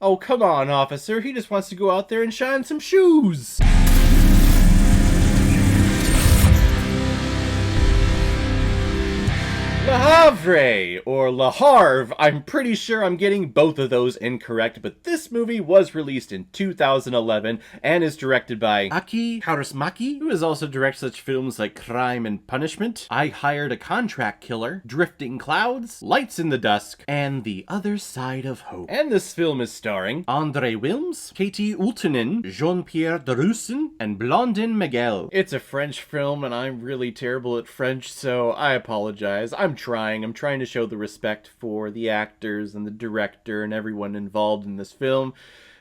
Oh, come on, officer. He just wants to go out there and shine some shoes. Le Havre, or Le Havre. I'm pretty sure I'm getting both of those incorrect, but this movie was released in 2011 and is directed by Aki Kaurismäki, who has also directed such films like Crime and Punishment, I Hired a Contract Killer, Drifting Clouds, Lights in the Dusk, and The Other Side of Hope. And this film is starring André Wilms, Katie Ultunen, Jean-Pierre Darussen, and Blondin Miguel. It's a French film, and I'm really terrible at French, so I apologize. I'm trying to show the respect for the actors and the director and everyone involved in this film,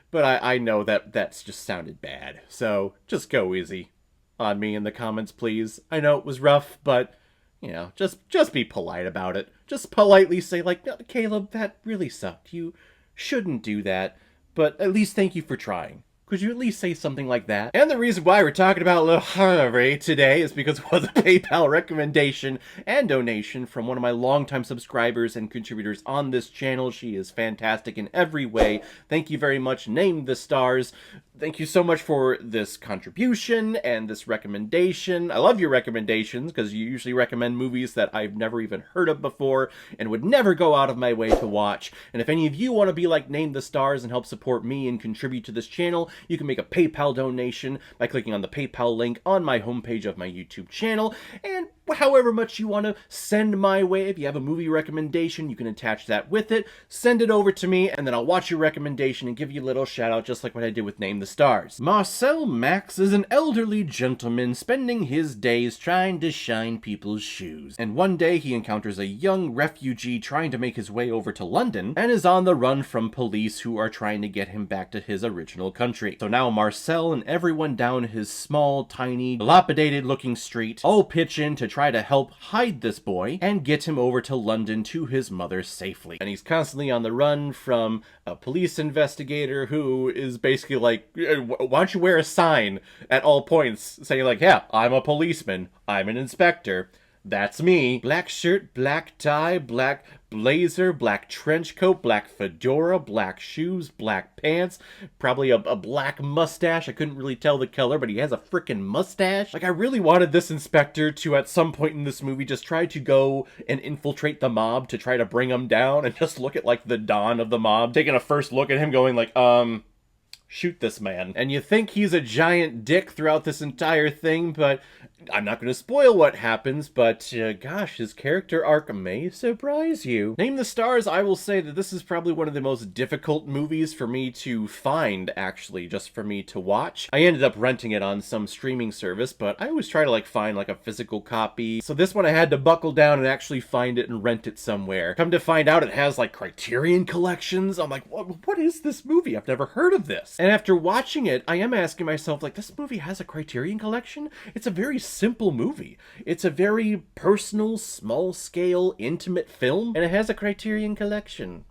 but I know that's just sounded bad, so just go easy on me in the comments, please. I know it was rough, but, you know, just be polite about it. Just politely say, like, no, Caleb, that really sucked. You shouldn't do that, but at least thank you for trying. Could you at least say something like that? And the reason why we're talking about Le Havre today is because it was a PayPal recommendation and donation from one of my longtime subscribers and contributors on this channel. She is fantastic in every way. Thank you very much. Name the stars. Thank you so much for this contribution and this recommendation. I love your recommendations because you usually recommend movies that I've never even heard of before and would never go out of my way to watch. And if any of you want to be like Name the Stars and help support me and contribute to this channel, you can make a PayPal donation by clicking on the PayPal link on my homepage of my YouTube channel. And however much you want to send my way, if you have a movie recommendation, you can attach that with it. Send it over to me, and then I'll watch your recommendation and give you a little shout out, just like what I did with Name the Stars. Marcel Marx is an elderly gentleman spending his days trying to shine people's shoes. And one day he encounters a young refugee trying to make his way over to London and is on the run from police who are trying to get him back to his original country. So now Marcel and everyone down his small, tiny, dilapidated looking street all pitch in to try to help hide this boy and get him over to London to his mother safely. And he's constantly on the run from a police investigator who is basically like, why don't you wear a sign at all points saying like, yeah, I'm a policeman, I'm an inspector, that's me. Black shirt, black tie, black blazer, black trench coat, black fedora, black shoes, black pants, probably a black mustache. I couldn't really tell the color, but he has a freaking mustache. Like, I really wanted this inspector to, at some point in this movie, just try to go and infiltrate the mob to try to bring him down and just look at, like, the Don of the mob, taking a first look at him going like, shoot this man. And you think he's a giant dick throughout this entire thing, but I'm not going to spoil what happens, but gosh, his character arc may surprise you. Name the Stars, I will say that this is probably one of the most difficult movies for me to find, actually, just for me to watch. I ended up renting it on some streaming service, but I always try to like find like a physical copy. So this one I had to buckle down and actually find it and rent it somewhere. Come to find out it has like Criterion collections. I'm like, what is this movie? I've never heard of this. And after watching it, I am asking myself, like, this movie has a Criterion collection? It's a very simple movie. It's a very personal, small-scale, intimate film, and it has a Criterion collection.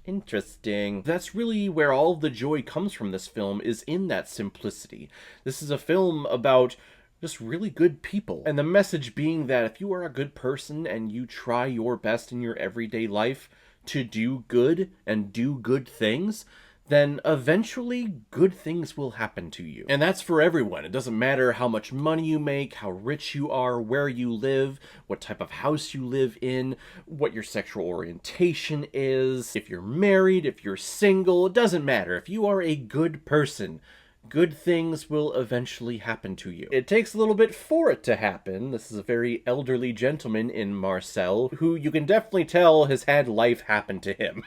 Interesting. That's really where all the joy comes from this film, is in that simplicity. This is a film about just really good people. And the message being that if you are a good person and you try your best in your everyday life to do good and do good things, then eventually good things will happen to you. And that's for everyone. It doesn't matter how much money you make, how rich you are, where you live, what type of house you live in, what your sexual orientation is, if you're married, if you're single, it doesn't matter. If you are a good person, good things will eventually happen to you. It takes a little bit for it to happen. This is a very elderly gentleman in Marcel, who you can definitely tell has had life happen to him.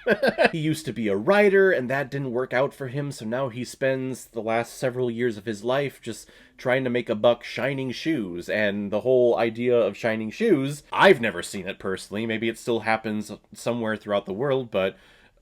He used to be a writer, and that didn't work out for him, so now he spends the last several years of his life just trying to make a buck shining shoes. And the whole idea of shining shoes, I've never seen it personally. Maybe it still happens somewhere throughout the world, but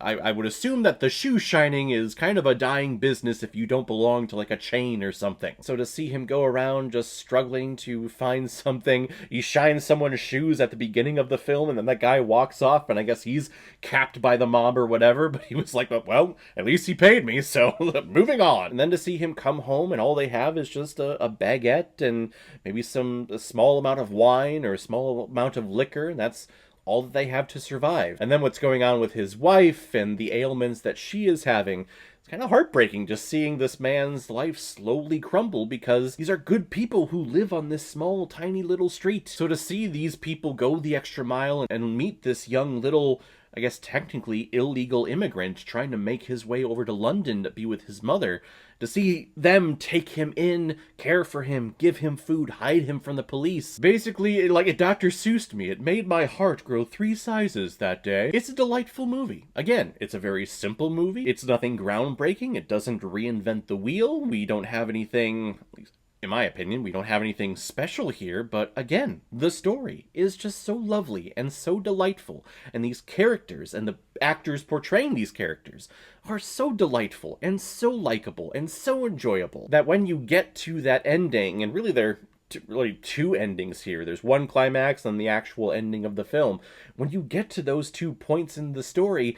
I would assume that the shoe shining is kind of a dying business if you don't belong to like a chain or something. So to see him go around just struggling to find something, he shines someone's shoes at the beginning of the film and then that guy walks off and I guess he's capped by the mob or whatever, but he was like, well, at least he paid me, so moving on. And then to see him come home and all they have is just a baguette and maybe a small amount of wine or a small amount of liquor, and that's all that they have to survive. And then what's going on with his wife and the ailments that she is having. It's kind of heartbreaking just seeing this man's life slowly crumble because these are good people who live on this small, tiny little street. So to see these people go the extra mile and meet this young little, I guess technically illegal immigrant trying to make his way over to London to be with his mother, to see them take him in, care for him, give him food, hide him from the police. Basically, like it Dr. Seuss'd me. It made my heart grow 3 sizes that day. It's a delightful movie. Again, it's a very simple movie. It's nothing groundbreaking. It doesn't reinvent the wheel. We don't have anything, at least in my opinion, we don't have anything special here, but again, the story is just so lovely and so delightful, and these characters and the actors portraying these characters are so delightful and so likable and so enjoyable that when you get to that ending, and really there are really 2 endings here, there's one climax and the actual ending of the film, when you get to those 2 points in the story,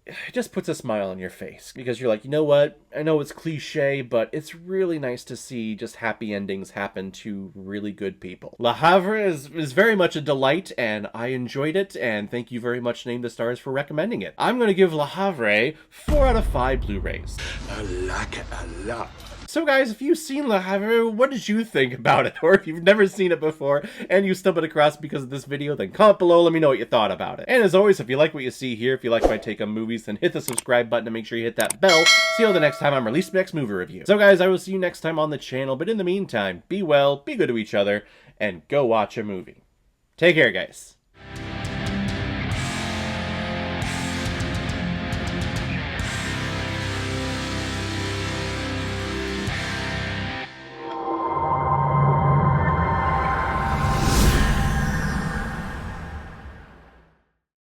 it just puts a smile on your face, because you're like, you know what, I know it's cliche, but it's really nice to see just happy endings happen to really good people. Le Havre is very much a delight, and I enjoyed it, and thank you very much, Name the Stars, for recommending it. I'm gonna give Le Havre 4 out of 5 Blu-rays. I like it a lot. So guys, if you've seen Le Havre, what did you think about it? Or if you've never seen it before and you stumbled across it because of this video, then comment below, let me know what you thought about it. And as always, if you like what you see here, if you like my take on movies, then hit the subscribe button and make sure you hit that bell. See you the next time I'm releasing my next movie review. So guys, I will see you next time on the channel, but in the meantime, be well, be good to each other, and go watch a movie. Take care, guys.